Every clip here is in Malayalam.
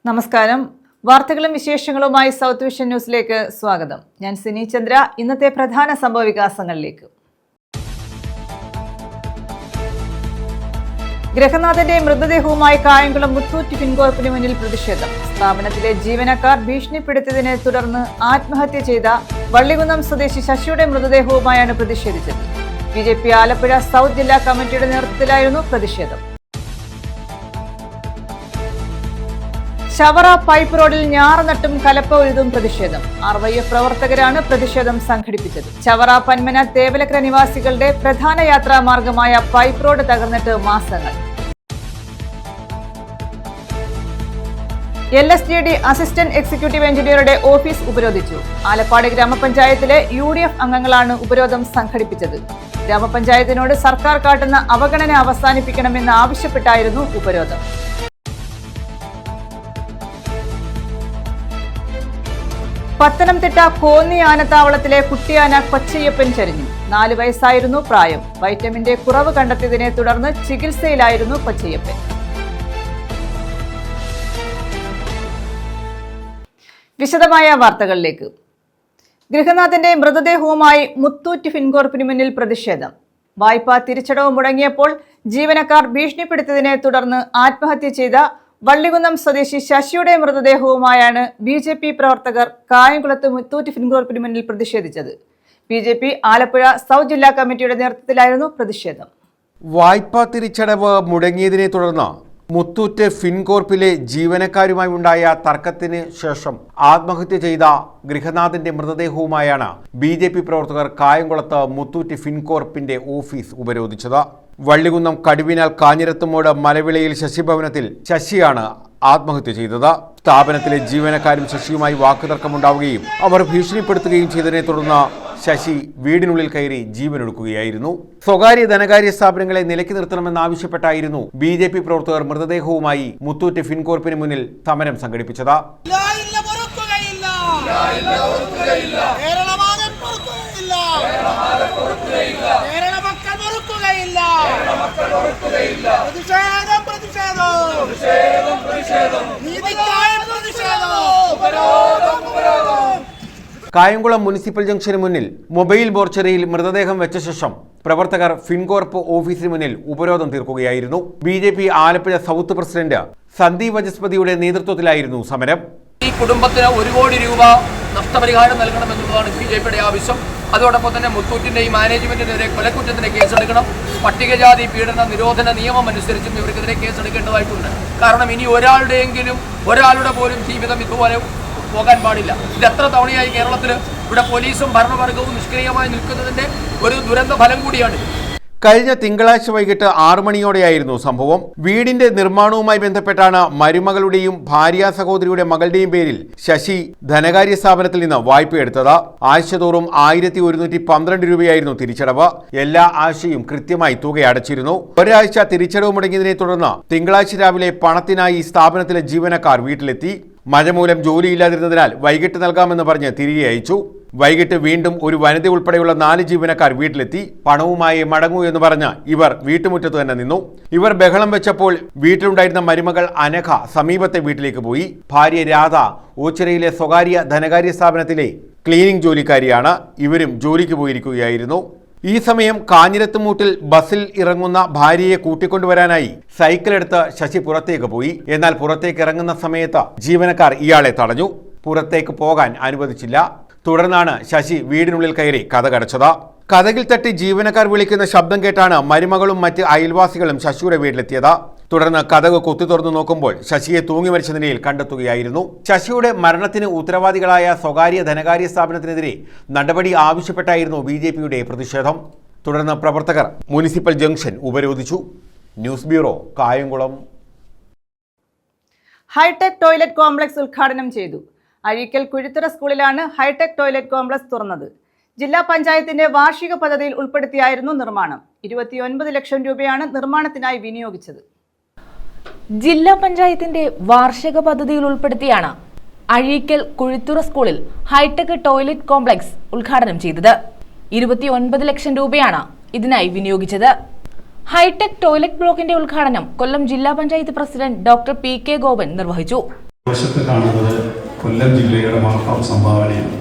നമസ്കാരം. വാർത്തകളും വിശേഷങ്ങളുമായി സൗത്ത് വിഷൻ ന്യൂസിലേക്ക് സ്വാഗതം. ഞാൻ സിനി ചന്ദ്ര. ഇന്നത്തെ പ്രധാന സംഭവ വികാസങ്ങളിലേക്ക്. ഗൃഹനാഥന്റെ മൃതദേഹവുമായി കായംകുളം മുത്തൂറ്റ് ഫിൻകോർപ്പിന് മുന്നിൽ പ്രതിഷേധം. സ്ഥാപനത്തിലെ ജീവനക്കാർ ഭീഷണിപ്പെടുത്തിയതിനെ തുടർന്ന് ആത്മഹത്യ ചെയ്ത വള്ളികുന്നം സ്വദേശി ശശിയുടെ മൃതദേഹവുമായാണ് പ്രതിഷേധിച്ചത്. BJP ആലപ്പുഴ സൗത്ത് ജില്ലാ കമ്മിറ്റിയുടെ നേതൃത്വത്തിലായിരുന്നു പ്രതിഷേധം. ചവറ പൈപ്പ് റോഡിൽ ഞാറുനട്ടും കലപ്പ ഉഴുതും പ്രതിഷേധം. RYF പ്രവർത്തകരാണ് പ്രതിഷേധം സംഘടിപ്പിച്ചത്. ചവറ പന്മന തേവലക്കര നിവാസികളുടെ പ്രധാന യാത്രാ മാർഗമായ പൈപ്പ് റോഡ് തകർന്നിട്ട് മാസങ്ങൾ. LSGD അസിസ്റ്റന്റ് എക്സിക്യൂട്ടീവ് എഞ്ചിനീയറുടെ ഓഫീസ് ഉപരോധിച്ചു. ആലപ്പാട് ഗ്രാമപഞ്ചായത്തിലെ UDF അംഗങ്ങളാണ് ഉപരോധം സംഘടിപ്പിച്ചത്. ഗ്രാമപഞ്ചായത്തിനോട് സർക്കാർ കാട്ടുന്ന അവഗണന അവസാനിപ്പിക്കണമെന്ന് ആവശ്യപ്പെട്ടായിരുന്നു ഉപരോധം. പത്തനംതിട്ട കോന്നി ആനത്താവളത്തിലെ കുട്ടിയാന കൊച്ചയ്യപ്പൻ ചരിഞ്ഞു. 4 വയസ്സായിരുന്നു പ്രായം. വൈറ്റമിന്റെ കുറവ് കണ്ടെത്തിയതിനെ തുടർന്ന് ചികിത്സയിലായിരുന്നു കൊച്ചയ്യപ്പൻ. വിശദമായ വാർത്തകളിലേക്ക്. ഗൃഹനാഥന്റെ മൃതദേഹവുമായി മുത്തൂറ്റ് ഫിൻകോർപ്പിന് മുന്നിൽ പ്രതിഷേധം. വായ്പാ തിരിച്ചടവ് മുടങ്ങിയപ്പോൾ ജീവനക്കാർ ഭീഷണിപ്പെടുത്തിയതിനെ തുടർന്ന് ആത്മഹത്യ ചെയ്ത വള്ളികുന്നം സ്വദേശി ശശിയുടെ മൃതദേഹവുമായാണ് BJP പ്രവർത്തകർ കായംകുളത്ത് മുത്തൂറ്റ് ഫിൻകോർപ്പിന് മുന്നിൽ പ്രതിഷേധിച്ചത്. BJP ആലപ്പുഴ സൗത്ത് ജില്ലാ കമ്മിറ്റിയുടെ നേതൃത്വത്തിലായിരുന്നു പ്രതിഷേധം. വായ്പാ തിരിച്ചടവ് മുടങ്ങിയതിനെ തുടർന്ന് മുത്തൂറ്റ് ഫിൻകോർപ്പിലെ ജീവനക്കാരുമായി ഉണ്ടായ തർക്കത്തിന് ശേഷം ആത്മഹത്യ ചെയ്ത ഗൃഹനാഥന്റെ മൃതദേഹവുമായാണ് BJP പ്രവർത്തകർ കായംകുളത്ത് മുത്തൂറ്റ് ഫിൻകോർപ്പിന്റെ ഓഫീസ് ഉപരോധിച്ചത്. വള്ളികുന്നം കടുവിനാൽ കാഞ്ഞിരത്തുമോട് മലവിളയിൽ ശശിഭവനത്തിൽ ശശിയാണ് ആത്മഹത്യ ചെയ്തത്. സ്ഥാപനത്തിലെ ജീവനക്കാരും ശശിയുമായി വാക്കുതർക്കമുണ്ടാവുകയും അവർ ഭീഷണിപ്പെടുത്തുകയും ചെയ്തതിനെ തുടർന്ന് ശശി വീടിനുള്ളിൽ കയറി ജീവനൊടുക്കുകയായിരുന്നു. സ്വകാര്യ ധനകാര്യ സ്ഥാപനങ്ങളെ നിലയ്ക്ക് നിർത്തണമെന്നാവശ്യപ്പെട്ടായിരുന്നു BJP പ്രവർത്തകർ മൃതദേഹവുമായി മുത്തൂറ്റ് ഫിൻകോർപ്പിന് മുന്നിൽ സമരം സംഘടിപ്പിച്ചത്. കായംകുളം മുനിസിപ്പൽ ജംഗ്ഷന് മുന്നിൽ മൊബൈൽ മോർച്ചറിയിൽ മൃതദേഹം വെച്ച ശേഷം പ്രവർത്തകർ ഫിൻകോർപ്പ് ഓഫീസിന് മുന്നിൽ ഉപരോധം തീർക്കുകയായിരുന്നു. BJP Alappuzha south president Sandeep വചസ്പതിയുടെ നേതൃത്വത്തിലായിരുന്നു സമരം. ഈ കുടുംബത്തിന് 1 കോടി രൂപ നഷ്ടപരിഹാരം നൽകണമെന്നുള്ളതാണ് BJPയുടെ ആവശ്യം. അതോടൊപ്പം തന്നെ മുത്തൂറ്റിന്റെ ഈ മാനേജ്മെന്റിനെതിരെ കൊലക്കുറ്റത്തിന് കേസെടുക്കണം. പട്ടികജാതി പീഡന നിരോധന നിയമം അനുസരിച്ചും ഇവർക്കെതിരെ കേസെടുക്കേണ്ടതായിട്ടുണ്ട്. കാരണം ഇനി ഒരാളുടെ പോലും ജീവിതം ഇതുപോലെ പോകാൻ പാടില്ല. ഇത് എത്ര തവണയായി കേരളത്തിൽ ഇവിടെ പോലീസും ഭരണവർഗവും നിഷ്ക്രിയമായി നിൽക്കുന്നതിന്റെ ഒരു ദുരന്ത ഫലം കൂടിയാണ്. കഴിഞ്ഞ തിങ്കളാഴ്ച വൈകിട്ട് 6 മണിയോടെയായിരുന്നു സംഭവം. വീടിന്റെ നിർമ്മാണവുമായി ബന്ധപ്പെട്ടാണ് മരുമകളുടെയും ഭാര്യ സഹോദരിയുടെ മകളുടെയും പേരിൽ ശശി ധനകാര്യ സ്ഥാപനത്തിൽ നിന്ന് വായ്പയെടുത്തത്. ആഴ്ചതോറും 1112 രൂപയായിരുന്നു തിരിച്ചടവ്. എല്ലാ ആഴ്ചയും കൃത്യമായി തുക അടച്ചിരുന്നു. ഒരാഴ്ച തിരിച്ചടവ് മുടങ്ങിയതിനെ തുടർന്ന് തിങ്കളാഴ്ച രാവിലെ പണത്തിനായി സ്ഥാപനത്തിലെ ജീവനക്കാർ വീട്ടിലെത്തി. മഴ മൂലം ജോലിയില്ലാതിരുന്നതിനാൽ വൈകിട്ട് നൽകാമെന്ന് പറഞ്ഞ് തിരികെ അയച്ചു. വൈകിട്ട് വീണ്ടും ഒരു വനിത ഉൾപ്പെടെയുള്ള 4 ജീവനക്കാർ വീട്ടിലെത്തി. പണവുമായി മടങ്ങൂ എന്ന് പറഞ്ഞ് ഇവർ വീട്ടുമുറ്റത്ത് തന്നെ നിന്നു. ഇവർ ബഹളം വെച്ചപ്പോൾ വീട്ടിലുണ്ടായിരുന്ന മരുമകൾ അനഘ സമീപത്തെ വീട്ടിലേക്ക് പോയി. ഭാര്യ രാധ ഓച്ചിറയിലെ സ്വകാര്യ ധനകാര്യ സ്ഥാപനത്തിലെ ക്ലീനിംഗ് ജോലിക്കാരിയാണ്. ഇവരും ജോലിക്ക് പോയിരിക്കുകയായിരുന്നു. ഈ സമയം കാഞ്ഞിരത്തുമൂട്ടിൽ ബസ്സിൽ ഇറങ്ങുന്ന ഭാര്യയെ കൂട്ടിക്കൊണ്ടുവരാനായി സൈക്കിളെടുത്ത് ശശി പുറത്തേക്ക് പോയി. എന്നാൽ പുറത്തേക്ക് ഇറങ്ങുന്ന സമയത്ത് ജീവനക്കാർ ഇയാളെ തടഞ്ഞു. പുറത്തേക്ക് പോകാൻ അനുവദിച്ചില്ല. തുടർന്നാണ് ശശി വീടിനുള്ളിൽ കയറി കതകടച്ചത്. കതകിൽ തട്ടി ജീവനക്കാർ വിളിക്കുന്ന ശബ്ദം കേട്ടാണ് മരുമകളും മറ്റ് അയൽവാസികളും ശശിയുടെ വീട്ടിലെത്തിയത്. തുടർന്ന് കതക് കുത്തി തുറന്നു നോക്കുമ്പോൾ ശശിയെ തൂങ്ങി മരിച്ച നിലയിൽ കണ്ടെത്തുകയായിരുന്നു. ശശിയുടെ മരണത്തിന് ഉത്തരവാദികളായ സ്വകാര്യ ധനകാര്യ സ്ഥാപനത്തിനെതിരെ നടപടി ആവശ്യപ്പെട്ടായിരുന്നു BJPയുടെ പ്രതിഷേധം. തുടർന്ന് പ്രവർത്തകർ മുനിസിപ്പൽ ജംഗ്ഷൻ ഉപരോധിച്ചു. News bureau, Kayamkulam. Hi-tech toilet complex ഉദ്ഘാടനം ചെയ്തു. അഴീക്കൽ കുഴിത്തുറ സ്കൂളിലാണ് ഹൈടെക് ടോയ്ലറ്റ് കോംപ്ലക്സ് തുറന്നത്. ജില്ലാ പഞ്ചായത്തിന്റെ വാർഷിക പദ്ധതിയിൽ ഉൾപ്പെടുത്തിയായിരുന്നു നിർമ്മാണം. 29 ലക്ഷം രൂപയാണ് നിർമ്മാണത്തിനായി വിനിയോഗിച്ചത്. ജില്ലാ പഞ്ചായത്തിന്റെ വാർഷിക പദ്ധതിയിൽ ഉൾപ്പെടുത്തിയാണ് അഴീക്കൽ കുഴിത്തുറ സ്കൂളിൽ ഹൈടെക് ടോയ്ലറ്റ് കോംപ്ലക്സ് ഉദ്ഘാടനം ചെയ്തത്. 29 ലക്ഷം രൂപയാണ് ഇതിനായി വിനിയോഗിച്ചത്. ഹൈടെക് ടോയ്ലറ്റ് ബ്ലോക്കിന്റെ ഉദ്ഘാടനം കൊല്ലം ജില്ലാ panchayat president doctor P K. Gopan നിർവഹിച്ചു. വശത്ത് കാണുന്നത് കൊല്ലം ജില്ലയുടെ മാത്രം സംഭാവനയാണ്.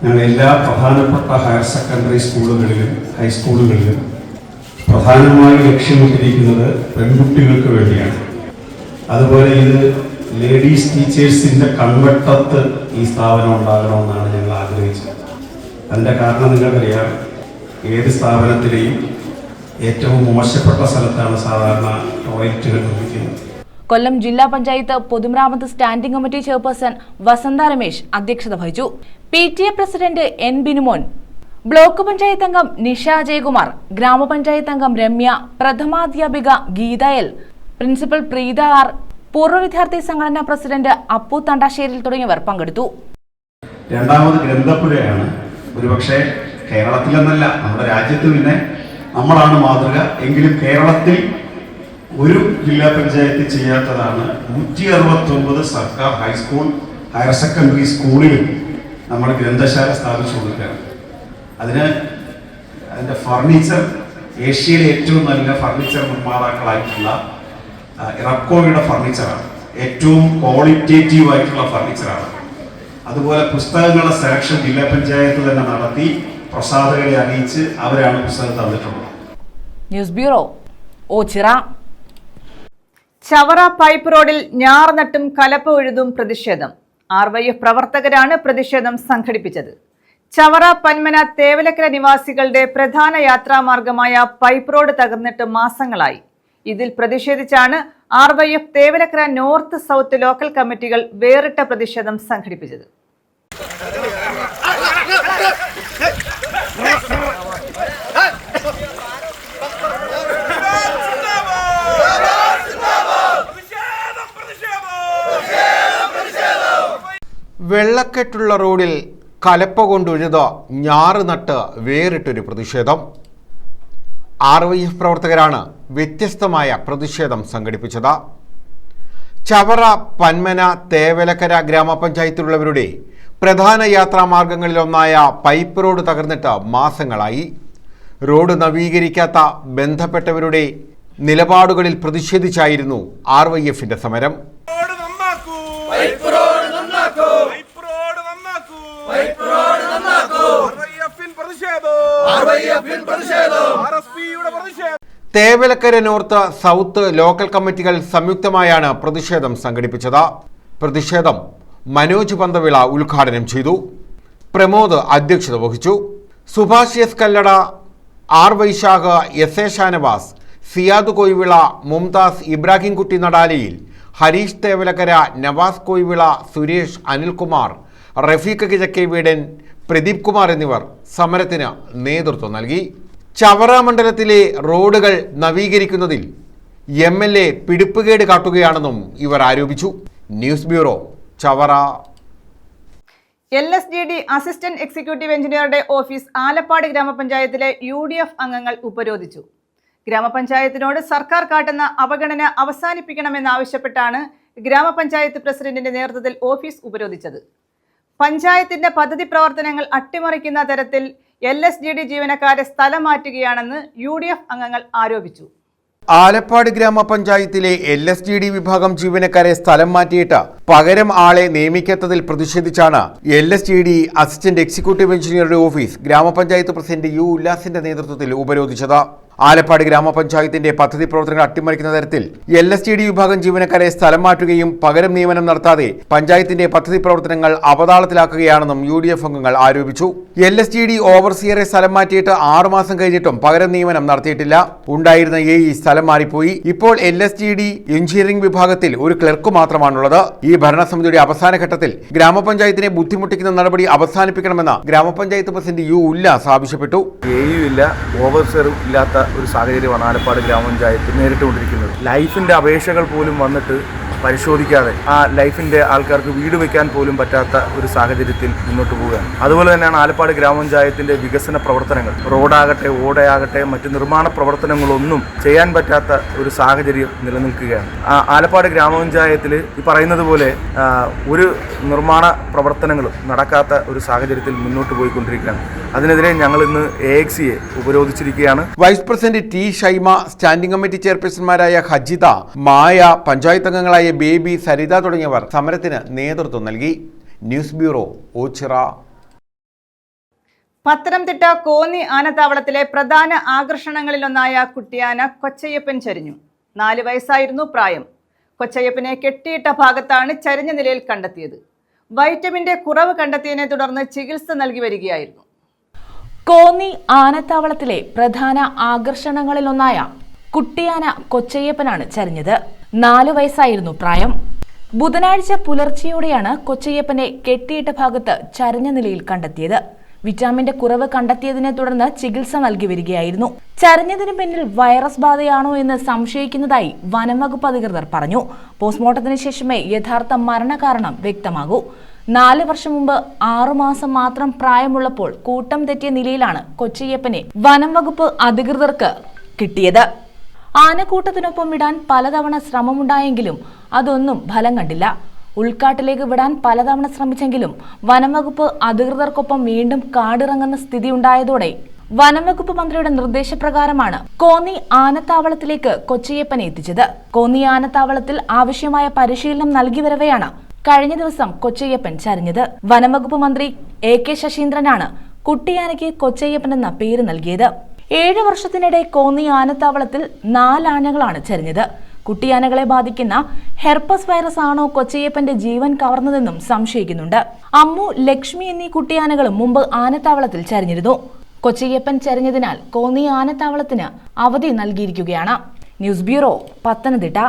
ഞങ്ങൾ എല്ലാ പ്രധാനപ്പെട്ട ഹയർ സെക്കൻഡറി സ്കൂളുകളിലും ഹൈസ്കൂളുകളിലും പ്രധാനമായി ലക്ഷ്യമിട്ടിരിക്കുന്നത് പെൺകുട്ടികൾക്ക് വേണ്ടിയാണ്. അതുപോലെ ഇത് ലേഡീസ് ടീച്ചേഴ്സിൻ്റെ കൺവെട്ടത്ത് ഈ സ്ഥാപനം ഉണ്ടാകണമെന്നാണ് ഞങ്ങൾ ആഗ്രഹിച്ചത്. അതിൻ്റെ കാരണം നിങ്ങൾക്കറിയാം, ഏത് സ്ഥാപനത്തിലെയും ഏറ്റവും മോശപ്പെട്ട സ്ഥലത്താണ് സാധാരണ ടോയ്ലറ്റുകൾ നിർമ്മിക്കുന്നത്. കൊല്ലം ജില്ലാ പഞ്ചായത്ത് പൊതുമരാമത്ത് standing committee chairperson Vasantha Ramesh അധ്യക്ഷത വഹിച്ചു. PTA president N Binumon, block panchayat അംഗം നിഷ ജയകുമാർ, ഗ്രാമപഞ്ചായത്ത് അംഗം രമ്യ, പ്രഥമാധ്യാപിക Geetha L, principal Preetha R, പൂർവ്വ വിദ്യാർത്ഥി സംഘടനാ പ്രസിഡന്റ് അപ്പു തണ്ടാശ്ശേരിൽ തുടങ്ങിയവർ പങ്കെടുത്തു. രണ്ടാമത് ഗ്രന്ഥപ്പുഴയാണ്. ഒരുപക്ഷെ കേരളത്തിലെന്നല്ല, നമ്മുടെ രാജ്യത്ത് പിന്നെ നമ്മളാണ് മാതൃക. എങ്കിലും കേരളത്തിൽ ഒരു ജില്ലാ പഞ്ചായത്ത് ചെയ്യാത്തതാണ് 169 സർക്കാർ ഹൈസ്കൂൾ ഹയർ സെക്കൻഡറി സ്കൂളിലും നമ്മൾ ഗ്രന്ഥശാല സ്ഥാപിച്ചു കൊടുക്കുകയാണ്. അതിൻ്റെ ഫർണിച്ചർ ഏഷ്യയിലെ ഏറ്റവും നല്ല ഫർണിച്ചർ നിർമ്മാതാക്കളായിട്ടുള്ള ഇറക്കോയുടെ ഫർണിച്ചറാണ്. ഏറ്റവും ക്വാളിറ്റേറ്റീവ് ആയിട്ടുള്ള ഫർണിച്ചറാണ്. അതുപോലെ പുസ്തകങ്ങളുടെ സെലക്ഷൻ ജില്ലാ പഞ്ചായത്ത് തന്നെ നടത്തി പ്രസാധകരെ അറിയിച്ച് അവരാണ് പുസ്തകം തന്നിട്ടുള്ളത്. News bureau, Ochira. Chavara pipe റോഡിൽ ഞാറ് നട്ടും കലപ്പ ഉഴുതും പ്രതിഷേധം. RYF പ്രവർത്തകരാണ് പ്രതിഷേധം സംഘടിപ്പിച്ചത്. ചവറ പന്മന തേവലക്കര നിവാസികളുടെ പ്രധാന യാത്രാമാർഗമായ പൈപ്പ് റോഡ് തകർന്നിട്ട് മാസങ്ങളായി. ഇതിൽ പ്രതിഷേധിച്ചാണ് RYF Thevalakkara north south local കമ്മിറ്റികൾ വേറിട്ട പ്രതിഷേധം സംഘടിപ്പിച്ചത്. വെള്ളക്കെട്ടുള്ള റോഡിൽ കലപ്പ കൊണ്ടുഴുത് ഞാറ് നട്ട് വേറിട്ടൊരു പ്രതിഷേധം. RYF പ്രവർത്തകരാണ് വ്യത്യസ്തമായ പ്രതിഷേധം സംഘടിപ്പിച്ചത്. ചവറ പന്മന തേവലക്കര ഗ്രാമപഞ്ചായത്തിലുള്ളവരുടെ പ്രധാന യാത്രാമാർഗങ്ങളിലൊന്നായ പൈപ്പ് റോഡ് തകർന്നിട്ട് മാസങ്ങളായി. റോഡ് നവീകരിക്കാത്ത ബന്ധപ്പെട്ടവരുടെ നിലപാടുകളിൽ പ്രതിഷേധിച്ചായിരുന്നു RYFന്റെ സമരം. തേവലക്കര നോർത്ത് സൗത്ത് ലോക്കൽ കമ്മിറ്റികൾ സംയുക്തമായാണ് പ്രതിഷേധം സംഘടിപ്പിച്ചത്. പ്രതിഷേധം മനോജ് പന്തവിള ഉദ്ഘാടനം ചെയ്തു. പ്രമോദ് അധ്യക്ഷത വഹിച്ചു. Subhash S Kallada, R Vaisakh, SA Shanavas, Siyad Koyivila, Mumtaz, Ibrahim Kutty നടാലിയിൽ, ഹരീഷ് തേവലക്കര, നവാസ് കോയിവിള, സുരേഷ്, അനിൽകുമാർ, റഫീഖ് കിഴക്കേ വീടൻ, പ്രദീപ് കുമാർ എന്നിവർ സമരത്തിന് നേതൃത്വം നൽകി. ചവറ മണ്ഡലത്തിലെ റോഡുകൾ നവീകരിക്കുന്നതിൽ MLA പിടിപ്പുകേട് കാട്ടുകയാണെന്നും ഇവർ ആരോപിച്ചു. News bureau, Chavara. LSGD assistant executive എഞ്ചിനീയറുടെ ഓഫീസ് ആലപ്പാട് ഗ്രാമപഞ്ചായത്തിലെ UDF അംഗങ്ങൾ ഉപരോധിച്ചു. ഗ്രാമപഞ്ചായത്തിനോട് സർക്കാർ കാട്ടുന്ന അവഗണന അവസാനിപ്പിക്കണമെന്നാവശ്യപ്പെട്ടാണ് ഗ്രാമപഞ്ചായത്ത് പ്രസിഡന്റിന്റെ നേതൃത്വത്തിൽ ഓഫീസ് ഉപരോധിച്ചത്. പഞ്ചായത്തിന്റെ പദ്ധതി പ്രവർത്തനങ്ങൾ അട്ടിമറിക്കുന്ന തരത്തിൽ LSGD ജീവനക്കാരെ സ്ഥലം മാറ്റുകയാണെന്ന് UDF അംഗങ്ങൾ ആരോപിച്ചു. ആലപ്പാട് ഗ്രാമപഞ്ചായത്തിലെ LSGD വിഭാഗം ജീവനക്കാരെ സ്ഥലം മാറ്റിയിട്ട് പകരം ആളെ നിയമിക്കാത്തതിൽ പ്രതിഷേധിച്ചാണ് LSGD അസിസ്റ്റന്റ് എക്സിക്യൂട്ടീവ് എഞ്ചിനീയറുടെ ഓഫീസ് ഗ്രാമപഞ്ചായത്ത് പ്രസിഡന്റ് U ഉല്ലാസിന്റെ നേതൃത്വത്തിൽ ഉപരോധിച്ചത്. ആലപ്പാട് ഗ്രാമപഞ്ചായത്തിന്റെ പദ്ധതി പ്രവർത്തനങ്ങൾ അട്ടിമറിക്കുന്ന തരത്തിൽ LSGD വിഭാഗം ജീവനക്കാരെ സ്ഥലം മാറ്റുകയും പകരം നിയമനം നടത്താതെ പഞ്ചായത്തിന്റെ പദ്ധതി പ്രവർത്തനങ്ങൾ അവതാളത്തിലാക്കുകയാണെന്നും UDF അംഗങ്ങൾ ആരോപിച്ചു. LSGD ഓവർസിയറെ സ്ഥലം മാറ്റിയിട്ട് 6 മാസം കഴിഞ്ഞിട്ടും പകരം നിയമനം നടത്തിയിട്ടില്ല. ഉണ്ടായിരുന്ന AE സ്ഥലം മാറിപ്പോയി. ഇപ്പോൾ LSGD എഞ്ചിനീയറിംഗ് വിഭാഗത്തിൽ ഒരു ക്ലർക്ക് മാത്രമാണുള്ളത്. ഈ ഭരണസമിതിയുടെ അവസാന ഘട്ടത്തിൽ ഗ്രാമപഞ്ചായത്തിനെ ബുദ്ധിമുട്ടിക്കുന്ന നടപടി അവസാനിപ്പിക്കണമെന്ന് ഗ്രാമപഞ്ചായത്ത് പ്രസിഡന്റ് U ഉല്ലാസ് ആവശ്യപ്പെട്ടു. ഓവർസിയറും ഇല്ലാത്ത ഒരു സാഹചര്യമാണ് ആലപ്പാട് ഗ്രാമപഞ്ചായത്ത് നേരിട്ടുകൊണ്ടിരിക്കുന്നത്. ലൈഫിൻ്റെ അപേക്ഷകൾ പോലും വന്നിട്ട് പരിശോധിക്കാതെ ആ ലൈഫിൻ്റെ ആൾക്കാർക്ക് വീട് വയ്ക്കാൻ പോലും പറ്റാത്ത ഒരു സാഹചര്യത്തിൽ മുന്നോട്ട് പോവുകയാണ്. അതുപോലെ തന്നെയാണ് ആലപ്പാട് ഗ്രാമപഞ്ചായത്തിൻ്റെ വികസന പ്രവർത്തനങ്ങൾ, റോഡാകട്ടെ ഓടയാകട്ടെ മറ്റ് നിർമ്മാണ പ്രവർത്തനങ്ങളൊന്നും ചെയ്യാൻ പറ്റാത്ത ഒരു സാഹചര്യം നിലനിൽക്കുകയാണ്. ആലപ്പാട് ഗ്രാമപഞ്ചായത്തിൽ ഈ പറയുന്നത് പോലെ ഒരു നിർമ്മാണ പ്രവർത്തനങ്ങളും നടക്കാത്ത ഒരു സാഹചര്യത്തിൽ മുന്നോട്ട് പോയിക്കൊണ്ടിരിക്കുകയാണ്. അതിനെതിരെ ഞങ്ങൾ ഇന്ന് AXE ഉപരോധിച്ചിരിക്കുകയാണ്. Vice president T Shaima, standing committee ചെയർപേഴ്സൺമാരായ ഹജിത, മായ, പഞ്ചായത്ത് അംഗങ്ങളായ ബേബി, സരിത തുടങ്ങിയവർ സമരത്തിന് നേതൃത്വം നൽകി. News bureau, Ochira. പത്തനംതിട്ട കോന്നി ആനത്താവളത്തിലെ പ്രധാന ആകർഷണങ്ങളിലൊന്നായ കുട്ടിയാന കൊച്ചയ്യപ്പൻ ചരിഞ്ഞു. 4 വയസ്സായിരുന്നു പ്രായം. കൊച്ചയ്യപ്പനെ കെട്ടിയിട്ട ഭാഗത്താണ് ചരിഞ്ഞ നിലയിൽ കണ്ടെത്തിയത്. വൈറ്റമിന്റെ കുറവ് കണ്ടെത്തിയതിനെ തുടർന്ന് ചികിത്സ നൽകി വരികയായിരുന്നു. കോന്നി ആനത്താവളത്തിലെ പ്രധാന ആകർഷണങ്ങളിലൊന്നായ കുട്ടിയാന കൊച്ചയ്യപ്പനാണ് ചരിഞ്ഞത്. 4 വയസ്സായിരുന്നു പ്രായം. ബുധനാഴ്ച പുലർച്ചെയോടെയാണ് കൊച്ചയ്യപ്പനെ കെട്ടിയിട്ട ഭാഗത്ത് ചരിഞ്ഞ നിലയിൽ കണ്ടെത്തിയത്. വിറ്റാമിന്റെ കുറവ് കണ്ടെത്തിയതിനെ തുടർന്ന് ചികിത്സ നൽകി വരികയായിരുന്നു. ചരിഞ്ഞതിന് പിന്നിൽ വൈറസ് ബാധയാണോ എന്ന് സംശയിക്കുന്നതായി വനംവകുപ്പ് അധികൃതർ പറഞ്ഞു. പോസ്റ്റ്മോർട്ടത്തിന് ശേഷമേ യഥാർത്ഥ മരണകാരണം വ്യക്തമാകൂ. 4 വർഷം മുമ്പ് 6 മാസം മാത്രം പ്രായമുള്ളപ്പോൾ കൂട്ടം തെറ്റിയ നിലയിലാണ് കൊച്ചയ്യപ്പനെ വനംവകുപ്പ് അധികൃതർക്ക് കിട്ടിയത്. ആനക്കൂട്ടത്തിനൊപ്പം വിടാൻ പലതവണ ശ്രമമുണ്ടായെങ്കിലും അതൊന്നും ഫലം കണ്ടില്ല. ഉൾക്കാട്ടിലേക്ക് വിടാൻ പലതവണ ശ്രമിച്ചെങ്കിലും വനംവകുപ്പ് അധികൃതർക്കൊപ്പം വീണ്ടും കാടിറങ്ങുന്ന സ്ഥിതി ഉണ്ടായതോടെ വനംവകുപ്പ് മന്ത്രിയുടെ നിർദ്ദേശപ്രകാരമാണ് കോന്നി ആനത്താവളത്തിലേക്ക് കൊച്ചയ്യപ്പനെ എത്തിച്ചത്. കോന്നി ആനത്താവളത്തിൽ ആവശ്യമായ പരിശീലനം നൽകി വരവെയാണ് കഴിഞ്ഞ ദിവസം കൊച്ചയ്യപ്പൻ ചരിഞ്ഞത്. വനംവകുപ്പ് മന്ത്രി AK ശശീന്ദ്രനാണ് കുട്ടിയാനയ്ക്ക് കൊച്ചയ്യപ്പൻ എന്ന പേര് നൽകിയത്. 7 വർഷത്തിനിടെ കോന്നി ആനത്താവളത്തിൽ 4 ആനകളാണ് ചരിഞ്ഞത്. കുട്ടിയാനകളെ ബാധിക്കുന്ന ഹെർപ്പസ് വൈറസ് ആണോ കൊച്ചയ്യപ്പന്റെ ജീവൻ കവർന്നതെന്നും സംശയിക്കുന്നുണ്ട്. അമ്മു, ലക്ഷ്മി എന്നീ കുട്ടിയാനകളും മുമ്പ് ആനത്താവളത്തിൽ ചരിഞ്ഞിരുന്നു. കൊച്ചയ്യപ്പൻ ചരിഞ്ഞതിനാൽ കോന്നി ആനത്താവളത്തിന് അവധി നൽകിയിരിക്കുകയാണ്. News bureau, Pathanamthitta.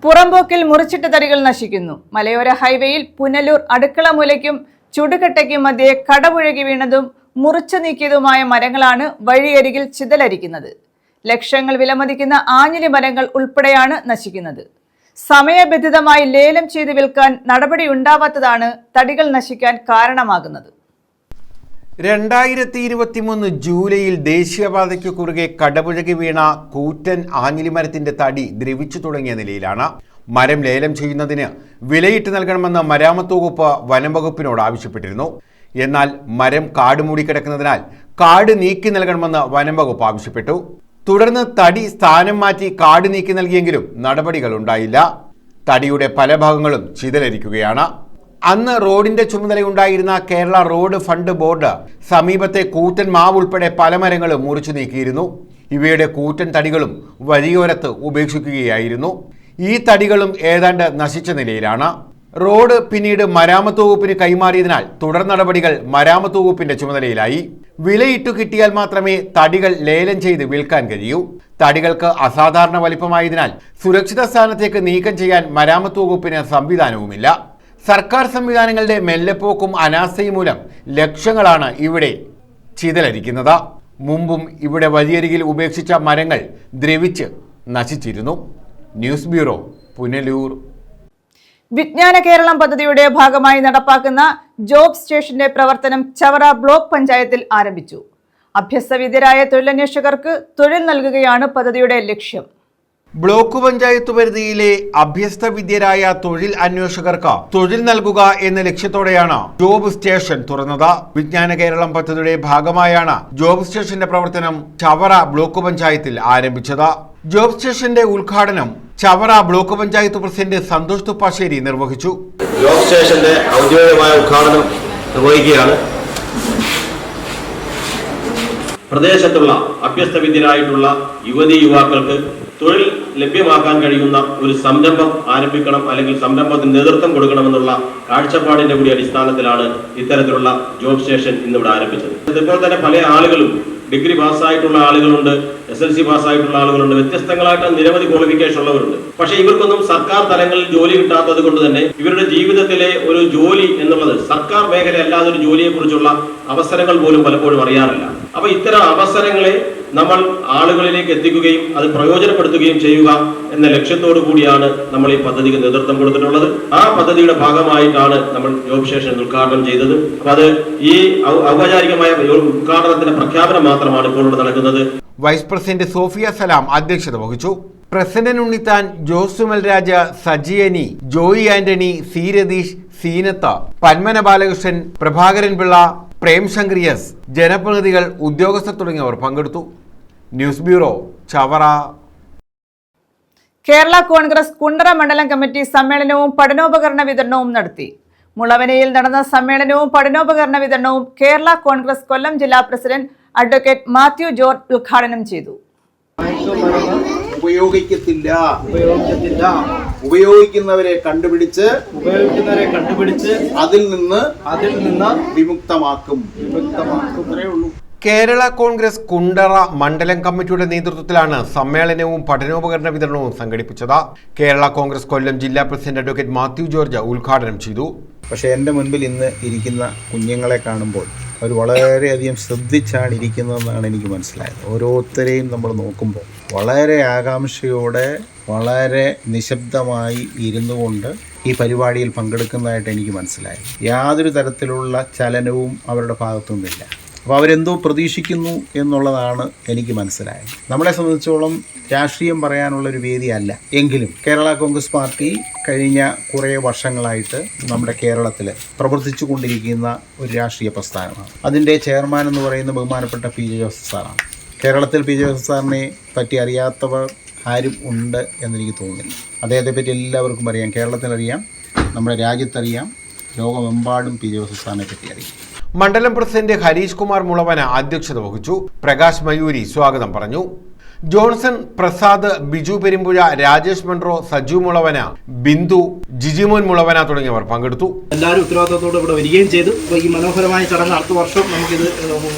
പുറമ്പോക്കിൽ മുറിച്ചിട്ട തടികൾ നശിക്കുന്നു. മലയോര ഹൈവേയിൽ പുനലൂർ അടുക്കള മൂലയ്ക്കും ചുടുകട്ടയ്ക്കും മധ്യേ കടപുഴകി വീണതും മുറിച്ചു നീക്കിയതുമായ മരങ്ങളാണ് വഴിയരികിൽ ചിതലരിക്കുന്നത്. ലക്ഷങ്ങൾ വിലമതിക്കുന്ന ആഞ്ഞിലി മരങ്ങൾ ഉൾപ്പെടെയാണ് നശിക്കുന്നത്. സമയബന്ധിതമായി ലേലം ചെയ്ത് വിൽക്കാൻ നടപടിയുണ്ടാവാത്തതാണ് തടികൾ നശിക്കാൻ കാരണമാകുന്നത്. 2023 ജൂലൈയിൽ ദേശീയപാതയ്ക്ക് കുറുകെ കടപുഴകി വീണ കൂറ്റൻ ആഞ്ഞിലിമരത്തിന്റെ തടി ദ്രവിച്ചു തുടങ്ങിയ നിലയിലാണ്. മരം ലേലം ചെയ്യുന്നതിന് വിലയിട്ട് നൽകണമെന്ന് മരാമത്ത് വകുപ്പ് വനം വകുപ്പിനോട് ആവശ്യപ്പെട്ടിരുന്നു. എന്നാൽ മരം കാട് മൂടിക്കിടക്കുന്നതിനാൽ കാട് നീക്കി നൽകണമെന്ന് വനം വകുപ്പ് ആവശ്യപ്പെട്ടു. തുടർന്ന് തടി സ്ഥാനം മാറ്റി കാട് നീക്കി നൽകിയെങ്കിലും നടപടികൾ ഉണ്ടായില്ല. തടിയുടെ പല ഭാഗങ്ങളും ചിതലരിക്കുകയാണ്. അന്ന് റോഡിന്റെ ചുമതലയുണ്ടായിരുന്ന കേരള റോഡ് ഫണ്ട് ബോർഡ് സമീപത്തെ കൂറ്റൻ മാവ് ഉൾപ്പെടെ പല മരങ്ങളും മുറിച്ചു നീക്കിയിരുന്നു. ഇവയുടെ കൂറ്റൻ തടികളും വഴിയോരത്ത് ഉപേക്ഷിക്കുകയായിരുന്നു. ഈ തടികളും ഏതാണ്ട് നശിച്ച നിലയിലാണ്. റോഡ് പിന്നീട് മരാമത്ത് വകുപ്പിന് കൈമാറിയതിനാൽ തുടർ നടപടികൾ മരാമത്ത് വകുപ്പിന്റെ ചുമതലയിലായി. വിലയിട്ടു കിട്ടിയാൽ മാത്രമേ തടികൾ ലേലം ചെയ്ത് വിൽക്കാൻ കഴിയൂ. തടികൾക്ക് അസാധാരണ വലിപ്പമായതിനാൽ സുരക്ഷിത സ്ഥാനത്തേക്ക് നീക്കം ചെയ്യാൻ മരാമത്ത് വകുപ്പിന് സംവിധാനവുമില്ല. സർക്കാർ സംവിധാനങ്ങളുടെ മെല്ലെപ്പോക്കും അനാസ്ഥയും മൂലം ലക്ഷങ്ങളാണ് ഇവിടെ ചിതലരിക്കുന്നത്. മുമ്പും ഇവിടെ വഴിയരികിൽ ഉപേക്ഷിച്ച മരങ്ങൾ ദ്രവിച്ച് നശിച്ചിരുന്നു. News bureau, Punalur. വിജ്ഞാന കേരളം പദ്ധതിയുടെ ഭാഗമായി നടപ്പാക്കുന്ന ജോബ് സ്റ്റേഷന്റെ പ്രവർത്തനം ചവറ ബ്ലോക്ക് പഞ്ചായത്തിൽ ആരംഭിച്ചു. അഭ്യസ്തവിദ്യരായ തൊഴിലന്വേഷകർക്ക് തൊഴിൽ നൽകുകയാണ് പദ്ധതിയുടെ ലക്ഷ്യം. ബ്ലോക്ക് പഞ്ചായത്ത് പരിധിയിലെ അഭ്യസ്തവിദ്യരായ തൊഴിൽ അന്വേഷകർക്ക് തൊഴിൽ നൽകുക എന്ന ലക്ഷ്യത്തോടെയാണ് ജോബ് സ്റ്റേഷൻ തുറന്നത്. വിജ്ഞാന കേരളം പദ്ധതിയുടെ ഭാഗമായാണ് ജോബ് സ്റ്റേഷന്റെ പ്രവർത്തനം ചവറ ബ്ലോക്ക് പഞ്ചായത്തിൽ ആരംഭിച്ചത്. ജോബ് സ്റ്റേഷന്റെ ഉദ്ഘാടനം ചവറ ബ്ലോക്ക് പഞ്ചായത്ത് പ്രസിഡന്റ് സന്തോഷ് തുപ്പാശ്ശേരി നിർവഹിച്ചു. ജോബ് സ്റ്റേഷന്റെ ഔദ്യോഗികമായ ഉദ്ഘാടനം നിർവഹിക്കുകയാണ്. പ്രദേശത്തുള്ള അഭ്യസ്തവിദ്യരായിട്ടുള്ള യുവതീ യുവാക്കൾക്ക് തൊഴിൽ ലഭ്യമാക്കാൻ കഴിയുന്ന ഒരു സംരംഭം ആരംഭിക്കണം, അല്ലെങ്കിൽ സംരംഭത്തിന് നേതൃത്വം കൊടുക്കണമെന്നുള്ള കാഴ്ചപ്പാടിന്റെ കൂടി അടിസ്ഥാനത്തിലാണ് ഇത്തരത്തിലുള്ള ജോബ് സ്റ്റേഷൻ ഇന്നിവിടെ ആരംഭിച്ചത്. ഇപ്പോൾ തന്നെ പല ആളുകളും ഡിഗ്രി പാസ്സായിട്ടുള്ള ആളുകളുണ്ട്, SLC പാസ്സായിട്ടുള്ള ആളുകളുണ്ട്, വ്യത്യസ്തങ്ങളായിട്ട് നിരവധി ക്വാളിഫിക്കേഷൻ ഉള്ളവരുണ്ട്. പക്ഷേ ഇവർക്കൊന്നും സർക്കാർ തലങ്ങളിൽ ജോലി കിട്ടാത്തത് കൊണ്ട് തന്നെ ഇവരുടെ ജീവിതത്തിലെ ഒരു ജോലി എന്നുള്ളത് സർക്കാർ മേഖല അല്ലാതെ ഒരു ജോലിയെ കുറിച്ചുള്ള അവസരങ്ങൾ പോലും പലപ്പോഴും അറിയാറില്ല. അപ്പൊ ഇത്തരം അവസരങ്ങളെ നമ്മൾ ആളുകളിലേക്ക് എത്തിക്കുകയും അത് പ്രയോജനപ്പെടുത്തുകയും ചെയ്യുക എന്ന ലക്ഷ്യത്തോടു കൂടിയാണ് നമ്മൾ ഈ പദ്ധതിക്ക് നേതൃത്വം കൊടുത്തിട്ടുള്ളത്. ആ പദ്ധതിയുടെ ഭാഗമായിട്ടാണ് നമ്മൾ ജോബ് സ്റ്റേഷൻ ഉദ്ഘാടനം ചെയ്തത്. അപ്പൊ അത് ഈ ഔപചാരികമായ ഉദ്ഘാടനത്തിന്റെ പ്രഖ്യാപനം മാത്രമാണ് ഇപ്പോൾ ഇവിടെ നടക്കുന്നത്. വൈസ് പ്രസിഡന്റ് സോഫിയ സലാം അധ്യക്ഷത വഹിച്ചു. പ്രസിഡന്റ് ഉണ്ണിത്താൻ, ജോസുമൽ രാജ, സജിയനി, ജോയി ആന്റണി, സി രതീഷ്, സീനത്ത, പന്മന ബാലകൃഷ്ണൻ, പ്രഭാകരൻ പിള്ള, പ്രേം ശങ്കറിയസ്, ജനപ്രതിനിധികൾ, ഉദ്യോഗസ്ഥർ തുടങ്ങിയവർ പങ്കെടുത്തു. News bureau, Chavara. കേരള കോൺഗ്രസ് കുണ്ടറ മണ്ഡലം കമ്മിറ്റി സമ്മേളനവും പഠനോപകരണ വിതരണവും നടത്തി. മുളവനയിൽ നടന്ന സമ്മേളനവും പഠനോപകരണ വിതരണവും കേരള കോൺഗ്രസ് കൊല്ലം ജില്ലാ പ്രസിഡന്റ് അഡ്വക്കേറ്റ് മാത്യു ജോർജ് ഉദ്ഘാടനം ചെയ്തു. ഉപയോഗിക്കുന്നവരെ കണ്ടുപിടിച്ച് അതിൽ നിന്ന് വിമുക്തമാക്കും. കേരള കോൺഗ്രസ് കുണ്ടറ മണ്ഡലം കമ്മിറ്റിയുടെ നേതൃത്വത്തിലാണ് സമ്മേളനവും പഠനോപകരണ വിതരണവും സംഘടിപ്പിച്ചത്. കേരള കോൺഗ്രസ് കൊല്ലം ജില്ലാ പ്രസിഡന്റ് അഡ്വക്കേറ്റ് മാത്യു ജോർജ് ഉദ്ഘാടനം ചെയ്തു. പക്ഷേ എൻ്റെ മുൻപിൽ ഇന്ന് ഇരിക്കുന്ന കുഞ്ഞുങ്ങളെ കാണുമ്പോൾ അവർ വളരെയധികം ശ്രദ്ധിച്ചാണ് ഇരിക്കുന്നതെന്നാണ് എനിക്ക് മനസ്സിലായത്. ഓരോരുത്തരെയും നമ്മൾ നോക്കുമ്പോൾ വളരെ ആകാംക്ഷയോടെ വളരെ നിശബ്ദമായി ഇരുന്നു കൊണ്ട് ഈ പരിപാടിയിൽ പങ്കെടുക്കുന്നതായിട്ട് എനിക്ക് മനസ്സിലായി. യാതൊരു തരത്തിലുള്ള ചലനവും അവരുടെ ഭാഗത്തുനിന്നില്ല. അപ്പോൾ അവരെന്തോ പ്രതീക്ഷിക്കുന്നു എന്നുള്ളതാണ് എനിക്ക് മനസ്സിലായത്. നമ്മളെ സംബന്ധിച്ചോളം രാഷ്ട്രീയം പറയാനുള്ളൊരു വേദിയല്ല എങ്കിലും കേരള കോൺഗ്രസ് പാർട്ടി കഴിഞ്ഞ കുറേ വർഷങ്ങളായിട്ട് നമ്മുടെ കേരളത്തിൽ പ്രവർത്തിച്ചു കൊണ്ടിരിക്കുന്ന ഒരു രാഷ്ട്രീയ പ്രസ്ഥാനമാണ്. അതിൻ്റെ ചെയർമാൻ എന്ന് പറയുന്ന ബഹുമാനപ്പെട്ട പി ജെ ജോസഫ് സാറാണ്. കേരളത്തിൽ പി ജെ ജോസഫ് സാറിനെ പറ്റി അറിയാത്തവർ ആരും ഉണ്ട് എന്നെനിക്ക് തോന്നുന്നില്ല. അദ്ദേഹത്തെ പറ്റി എല്ലാവർക്കും അറിയാം. കേരളത്തിലറിയാം, നമ്മുടെ രാജ്യത്തറിയാം, ലോകമെമ്പാടും പി ജെ ജോസഫ് സാറിനെ പറ്റി അറിയാം. മണ്ഡലം പ്രസിഡന്റ് ഹരീഷ് കുമാർ മുളവന അധ്യക്ഷത വഹിച്ചു. പ്രകാശ് മയൂരി സ്വാഗതം പറഞ്ഞു. ജോൺസൺ, പ്രസാദ്, ബിജു പെരുമ്പുഴ, രാജേഷ് മൺട്രോ, സജു മുളവന, ബിന്ദു, ജിജിമോൻ മുളവന തുടങ്ങിയവർ പങ്കെടുത്തു. എല്ലാവരും ഉത്തരവാദിത്തത്തോടെ ഇവിടെ വരികയും ചെയ്തു. ഈ മനോഹരമായ ചടങ്ങ് അടുത്ത വർഷം നമുക്കിത്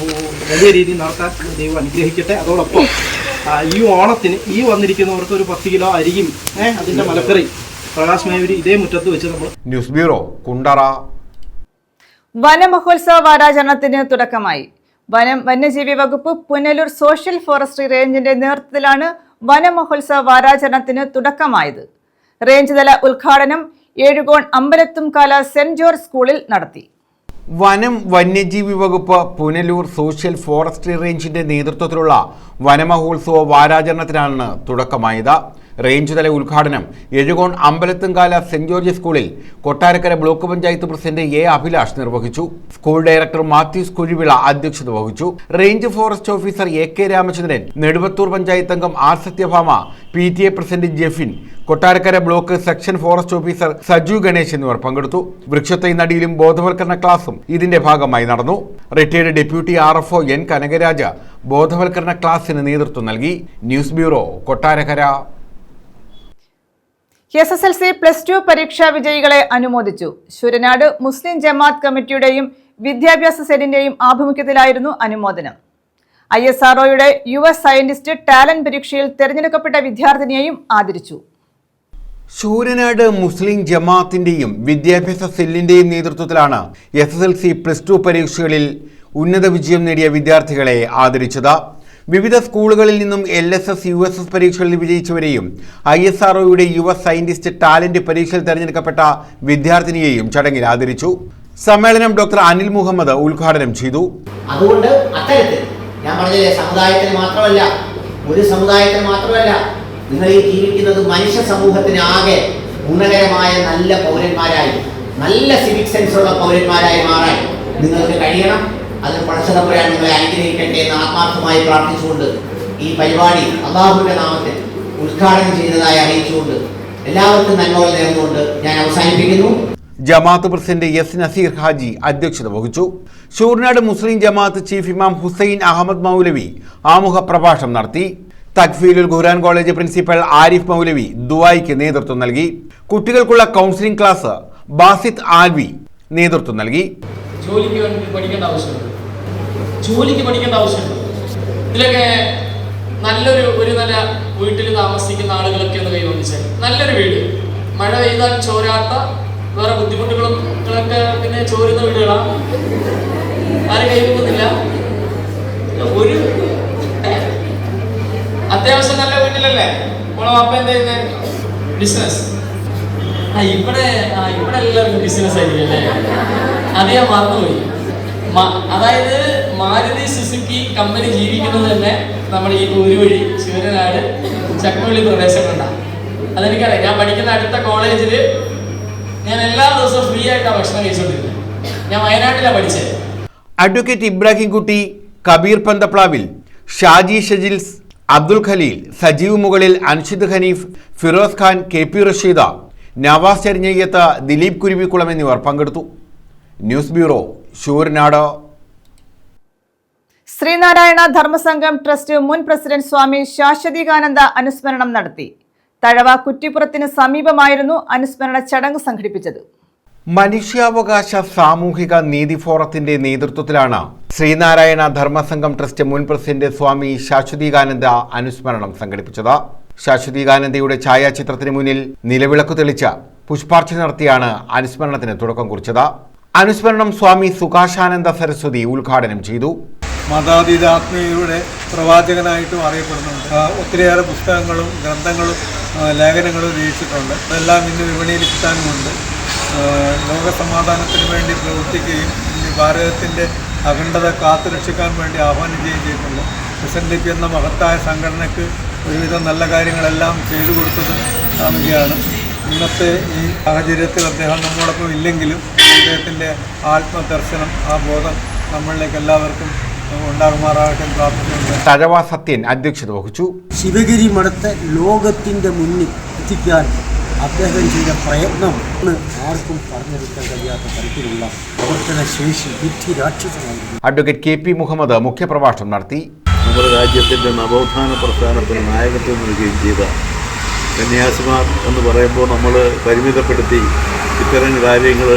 വലിയ രീതിയിൽ നടത്താൻ ദൈവം അനുഗ്രഹിക്കട്ടെ. അതോടൊപ്പം ഈ ഓണത്തിന് ഈ വന്നിരിക്കുന്നവർക്ക് ഒരു 10 കിലോ അരിയും അതിന്റെ മലക്കറി പ്രകാശ് മയൂരി ഇതേ മുറ്റത്ത് വെച്ച് നമ്മൾ. News bureau, Kundara. വനമഹോത്സവ വാരാചരണത്തിന് തുടക്കമായി. വന്യജീവി വകുപ്പ് പുനലൂർ സോഷ്യൽ ഫോറസ്ട്രി റേഞ്ചിന്റെ നേതൃത്വത്തിലാണ് വനമഹോത്സവ വാരാചരണത്തിന് തുടക്കമായത്. റേഞ്ച് തല ഉദ്ഘാടനം ഏഴുകോൺ അമ്പലത്തുംകാല സെന്റ് ജോർജ് സ്കൂളിൽ നടത്തി. വനം വന്യജീവി വകുപ്പ് പുനലൂർ സോഷ്യൽ ഫോറസ്ട്രി റേഞ്ചിന്റെ നേതൃത്വത്തിലുള്ള വനമഹോത്സവ വാരാചരണത്തിനാണ് തുടക്കമായത്. റേഞ്ച് തല ഉദ്ഘാടനം എഴുകോൺ അമ്പലത്തുംകാല സെന്റ് ജോർജ് സ്കൂളിൽ Kottarakkara block panchayat president A Abhilash നിർവഹിച്ചു. സ്കൂൾ ഡയറക്ടർ മാത്യൂസ് കുഴിവിള അധ്യക്ഷത വഹിച്ചു. Range forest officer A K Ramachandran, Neduvathur panchayat അംഗം R Sathyabhama, PTA president Jefin, Kottarakkara block section forest officer Saju Ganesh എന്നിവർ പങ്കെടുത്തു. വൃക്ഷത്തൈ നടിയിലും ബോധവൽക്കരണ ക്ലാസും ഇതിന്റെ ഭാഗമായി നടന്നു. Retired deputy RFO N Kanakaraja ബോധവൽക്കരണ ക്ലാസിന് നേതൃത്വം നൽകി. News bureau, Kottarakkara. SSLC +2 പരീക്ഷാ വിജയികളെ അനുമോദിച്ചു. ശൂരനാട് മുസ്ലിം ജമാഅത്ത് കമ്മിറ്റിയുടെയും വിദ്യാഭ്യാസ സെല്ലിന്റെയും ആഭിമുഖ്യത്തിലായിരുന്നു അനുമോദനം. ISROയുടെ യുവ സയന്റിസ്റ്റ് ടാലന്റ് പരീക്ഷയിൽ തെരഞ്ഞെടുക്കപ്പെട്ട വിദ്യാർത്ഥിനിയെയും ആദരിച്ചു. ശൂരനാട് മുസ്ലിം ജമാഅത്തിന്റെയും വിദ്യാഭ്യാസ സെല്ലിന്റെയും നേതൃത്വത്തിലാണ് SSLC +2 പരീക്ഷകളിൽ ഉന്നത വിജയം നേടിയ വിദ്യാർത്ഥികളെ ആദരിച്ചത്. വിവിധ സ്കൂളുകളിൽ നിന്നും LSS, USS പരീക്ഷകളിൽ വിജയിച്ചവരെയും ISROയുടെ യുവ സയന്റിസ്റ്റ് ടാലന്റ് പരീക്ഷയിൽ തെരഞ്ഞെടുക്കപ്പെട്ട വിദ്യാർത്ഥിനിയെയും ചടങ്ങിൽ ആദരിച്ചു. സമ്മേളനം ഡോക്ടർ അനിൽ മുഹമ്മദ് ഉദ്ഘാടനം ചെയ്തു. അതുകൊണ്ട് അത്തരത്തിൽ ഞാൻ പറഞ്ഞില്ലേ, ഒരു സമുദായത്തിന് മാത്രമല്ല നിങ്ങൾ ഈ ജീവിക്കുന്നത് മനുഷ്യ സമൂഹത്തിന് ആകെ ഗുണകരമായ നല്ല പൗരന്മാരായി, നല്ല സിവിക് സെൻസ് ഉള്ള പൗരന്മാരായി മാറാൻ നിങ്ങൾക്ക് കഴിയണം. അതിന് പടച്ചതമ്പുരാൻ നിങ്ങളെ അനുഗ്രഹിക്കട്ടെ എന്ന് ആത്മാർത്ഥമായി പ്രാർത്ഥിച്ചുകൊണ്ട് ഈ പരിപാടി അല്ലാഹുവിന്റെ നാമത്തിൽ ഉദ്ഘാടനം ചെയ്തതായി അറിയിച്ചുകൊണ്ട് എല്ലാവർക്കും നന്മകൾ നേർന്നുകൊണ്ട് ഞാൻ അവസാനിപ്പിക്കുന്നു. ജമാഅത്ത് പ്രസിഡന്റ് S നസീർ ഹാജി അധ്യക്ഷത വഹിച്ചു. ശൂരനാട് മുസ്ലിം ജമാഅത്ത് ചീഫ് ഇമാം ഹുസൈൻ അഹമ്മദ് മൗലവി ആമുഖ പ്രഭാഷണം നടത്തി. തക്ഫീലുൽ ഖുർആൻ കോളേജ് പ്രിൻസിപ്പൽ ആരിഫ് മൗലവി ദുആയ്ക്ക് നേതൃത്വം നൽകി. കുട്ടികൾക്കുള്ള കൗൺസിലിംഗ് ക്ലാസ് ബാസിത്ത് ആൽവി നേതൃത്വം നൽകി. ജോലിക്ക് പഠിക്കേണ്ട ആവശ്യമുണ്ട്. ഇതിലൊക്കെ നല്ല വീട്ടിൽ താമസിക്കുന്ന ആളുകളൊക്കെ ഒന്ന് കൈവന്നിച്ചാൽ നല്ലൊരു വീട്, മഴ പെയ്താൽ ചോരാത്ത, വേറെ ബുദ്ധിമുട്ടുകളൊക്കെ പിന്നെ ചോരുന്ന വീടുകളാണ്. ആരും കൈവക്കുന്നില്ല. ഒരു അത്യാവശ്യം നല്ല വീട്ടിലല്ലേ നമ്മളെ വാപ്പ എന്താ ചെയ്യുന്നത്? ബിസിനസ്. ഇവിടെ എല്ലാവർക്കും ബിസിനസ് ആയിരിക്കും അല്ലേ? അത് ഞാൻ മറന്നുപോയി. അതായത് മാരുതി സുസുക്കി കമ്പനി ജീവിക്കുന്നത് തന്നെ നമ്മുടെ ഈ ഊര് വഴി ശൂരനാട് ചക്കവള്ളി പ്രദേശങ്ങളുണ്ടാണ്. അതെനിക്കറിയാം. ഞാൻ പഠിക്കുന്ന അടുത്ത കോളേജിൽ ഞാൻ എല്ലാ ദിവസവും ഫ്രീ ആയിട്ടാണ് ഭക്ഷണം കഴിച്ചുകൊണ്ടിരുന്നത്. ഞാൻ വയനാട്ടിലാണ് പഠിച്ചത്. അഡ്വക്കേറ്റ് ഇബ്രാഹിം കുട്ടി, കബീർ പന്തപ്ലാവിൽ, ഷാജി ഷജിൽസ്, അബ്ദുൽ ഖലീൽ, സജീവ് മുകളിൽ, അൻഷിദ് ഹനീഫ്, ഫിറോസ് ഖാൻ, KP റഷീദ, നവാസ് ചെരിഞ്ഞയ്യത്ത്, ദിലീപ് കുരുവിക്കുളം എന്നിവർ പങ്കെടുത്തു. News bureau, Sooranad. Sreenarayana Dharmasangham trust മുൻ പ്രസിഡന്റ് സ്വാമി ശാശ്വതീകാനന്ദ അനുസ്മരണം നടത്തി. തഴവ കുറ്റിപ്പുറത്തിന് സമീപമായിരുന്നു അനുസ്മരണ ചടങ്ങ് സംഘടിപ്പിച്ചത്. മനുഷ്യാവകാശ സാമൂഹിക നീതി ഫോറത്തിന്റെ നേതൃത്വത്തിലാണ് ശ്രീനാരായണ ധർമ്മസംഘം ട്രസ്റ്റ് മുൻ പ്രസിഡന്റ് സ്വാമി ശാശ്വതീകാനന്ദ അനുസ്മരണം സംഘടിപ്പിച്ചത്. ശാശ്വതീകാനന്ദയുടെ ഛായാചിത്രത്തിന് മുന്നിൽ നിലവിളക്ക് തെളിച്ച് പുഷ്പാർച്ചന നടത്തിയാണ് അനുസ്മരണത്തിന് തുടക്കം കുറിച്ചത്. അനുസ്മരണം സ്വാമി സുകാശാനന്ദ സരസ്വതി ഉദ്ഘാടനം ചെയ്തു. മതാതീതാത്മീയയുടെ പ്രവാചകനായിട്ടും അറിയപ്പെടുന്നുണ്ട്. ഒത്തിരിയേറെ പുസ്തകങ്ങളും ഗ്രന്ഥങ്ങളും ലേഖനങ്ങളും രചിച്ചിട്ടുണ്ട്. അതെല്ലാം ഇന്ന് വിപണിയിൽ കിട്ടാനുമുണ്ട്. ലോകസമാധാനത്തിന് വേണ്ടി പ്രവർത്തിക്കുകയും ഭാരതത്തിൻ്റെ അഖണ്ഡത കാത്തുരക്ഷിക്കാൻ വേണ്ടി ആഹ്വാനം ചെയ്യുകയും ചെയ്തിട്ടുണ്ട്. SNDP എന്ന മഹത്തായ സംഘടനയ്ക്ക് ഒരുവിധം നല്ല കാര്യങ്ങളെല്ലാം ചെയ്തു കൊടുത്തത് സ്വാമിജിയാണ്. ഇന്നത്തെ ഈ സാഹചര്യത്തിൽ അദ്ദേഹം നമ്മോടൊപ്പം ഇല്ലെങ്കിലും അദ്ദേഹത്തിൻ്റെ ആത്മദർശനം, ആ ബോധം നമ്മളിലേക്ക് എല്ലാവർക്കും ഉണ്ടാകുമാറാകട്ടെ പ്രാർത്ഥിക്കുന്നുണ്ട്. തഴവ സത്യൻ അധ്യക്ഷത വഹിച്ചു. ശിവഗിരി മഠത്തെ ലോകത്തിൻ്റെ മുന്നിൽ എത്തിക്കാൻ അദ്ദേഹം ചെയ്ത പ്രയത്നം ആർക്കും പറഞ്ഞെടുക്കാൻ കഴിയാത്ത തരത്തിലുള്ള പ്രവർത്തന ശേഷി ബുദ്ധി രാക്ഷസമായിരുന്നു. അഡ്വക്കേറ്റ് KP മുഹമ്മദ് മുഖ്യപ്രഭാഷണം നടത്തി. നമ്മുടെ രാജ്യത്തിൻ്റെ നവോത്ഥാന പ്രസ്ഥാനത്തിന് നായകത്വം നൽകുകയും ചെയ്ത സന്യാസിമാർ എന്ന് പറയുമ്പോൾ നമ്മൾ പരിമിതപ്പെടുത്തി ഇത്തരം കാര്യങ്ങൾ,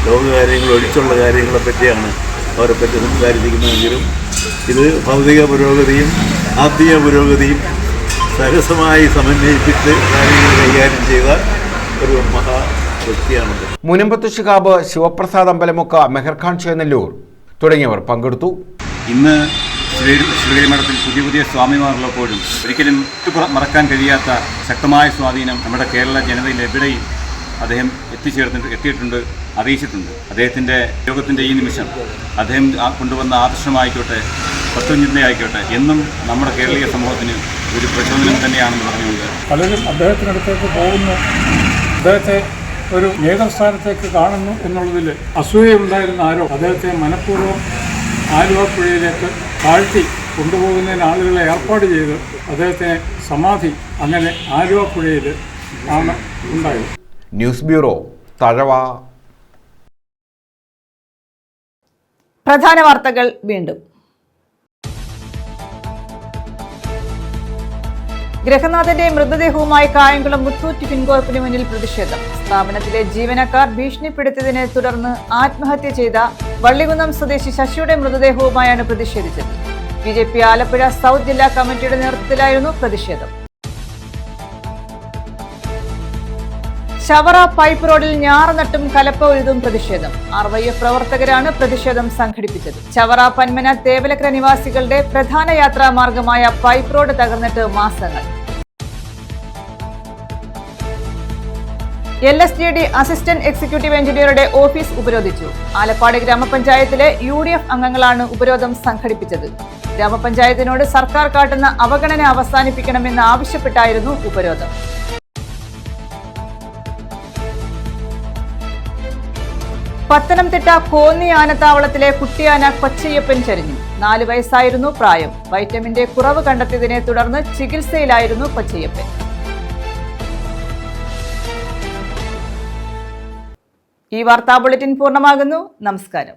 ലോകകാര്യങ്ങൾ ഒഴിച്ചുള്ള കാര്യങ്ങളെ പറ്റിയാണ് അവരെ പറ്റി സംസാരിച്ചിരിക്കുന്നതെങ്കിലും ഇത് ഭൗതിക പുരോഗതിയും ആത്മീയ പുരോഗതിയും സരസമായി സമന്വയിപ്പിച്ച് കാര്യങ്ങൾ കൈകാര്യം ചെയ്ത ഒരു മഹാ വ്യക്തിയാണത്. മുനമ്പത്ത് ശിഹാബ്, ശിവപ്രസാദ് അമ്പലമുക്ക, മെഹർഖാൻ ചേന്നല്ലൂർ തുടങ്ങിയവർ പങ്കെടുത്തു. ഇന്ന് ശിവഗിരി മഠത്തിൽ പുതിയ സ്വാമിമാരുള്ളപ്പോഴും ഒരിക്കലും മറക്കാൻ കഴിയാത്ത ശക്തമായ സ്വാധീനം നമ്മുടെ കേരള ജനതയിൽ എവിടെയും അദ്ദേഹം എത്തിയിട്ടുണ്ട്, അറിയിച്ചിട്ടുണ്ട്. അദ്ദേഹത്തിൻ്റെ യോഗത്തിൻ്റെ ഈ നിമിഷം അദ്ദേഹം കൊണ്ടുവന്ന ആദർശമായിക്കോട്ടെ, തത്വചിന്തയായിക്കോട്ടെ, എന്നും നമ്മുടെ കേരളീയ സമൂഹത്തിന് ഒരു പ്രചോദനം തന്നെയാണെന്ന് പറഞ്ഞുകൊണ്ട് പലരും അദ്ദേഹത്തിനടുത്തേക്ക് പോകുന്നു, അദ്ദേഹത്തെ ഒരു നേതൃസ്ഥാനത്തേക്ക് കാണുന്നു എന്നുള്ളതിൽ അസൂയയുണ്ടായിരുന്ന ആരോ അദ്ദേഹത്തെ മനഃപൂർവ്വം ആലുവപ്പുഴയിലേക്ക് താഴ്ത്തി കൊണ്ടുപോകുന്നതിന് ആളുകളെ ഏർപ്പാട് ചെയ്ത് അദ്ദേഹത്തെ സമാധി അങ്ങനെ ആലുവപ്പുഴയിൽ ആണ് ഉണ്ടായത്. News bureau, Thazhava. പ്രധാന വാർത്തകൾ വീണ്ടും. ഗൃഹനാഥന്റെ മൃതദേഹവുമായി കായംകുളം മുത്തൂറ്റ് ടിഫിൻ കോർപ്പിന് മുന്നിൽ പ്രതിഷേധം. സ്ഥാപനത്തിലെ ജീവനക്കാർ ഭീഷണിപ്പെടുത്തിയതിനെ തുടർന്ന് ആത്മഹത്യ ചെയ്ത വള്ളികുന്നം സ്വദേശി ശശിയുടെ മൃതദേഹവുമായാണ് പ്രതിഷേധിച്ചത്. BJP ആലപ്പുഴ സൗത്ത് ജില്ലാ കമ്മിറ്റിയുടെ നേതൃത്വത്തിലായിരുന്നു പ്രതിഷേധം. ചവറ പൈപ്പ് റോഡിൽ ഞാറ് നട്ടും കലപ്പ ഉഴുതും പ്രതിഷേധം. RYF പ്രവർത്തകരാണ് പ്രതിഷേധം സംഘടിപ്പിച്ചത്. ചവറ പന്മന തേവലക്കര നിവാസികളുടെ പ്രധാന യാത്രാ മാർഗമായ പൈപ്പ് റോഡ് തകർന്നിട്ട് മാസങ്ങൾ. LSJD അസിസ്റ്റന്റ് എക്സിക്യൂട്ടീവ് എഞ്ചിനീയറുടെ ഓഫീസ് ഉപരോധിച്ചു. ആലപ്പാട് ഗ്രാമപഞ്ചായത്തിലെ UDF അംഗങ്ങളാണ് ഉപരോധം സംഘടിപ്പിച്ചത്. ഗ്രാമപഞ്ചായത്തിനോട് സർക്കാർ കാട്ടുന്ന അവഗണന അവസാനിപ്പിക്കണമെന്ന് ആവശ്യപ്പെട്ടായിരുന്നു ഉപരോധം. പത്തനംതിട്ട കോന്നി ആനത്താവളത്തിലെ കുട്ടിയാന കൊച്ചയ്യപ്പൻ ചരിഞ്ഞു. 4 വയസ്സായിരുന്നു പ്രായം. വൈറ്റമിന്റെ കുറവ് കണ്ടെത്തിയതിനെ തുടർന്ന് ചികിത്സയിലായിരുന്നു കൊച്ചയ്യപ്പൻ. ഈ വാർത്താ ബുള്ളറ്റിൻ പൂർണ്ണമാകുന്നു. നമസ്കാരം.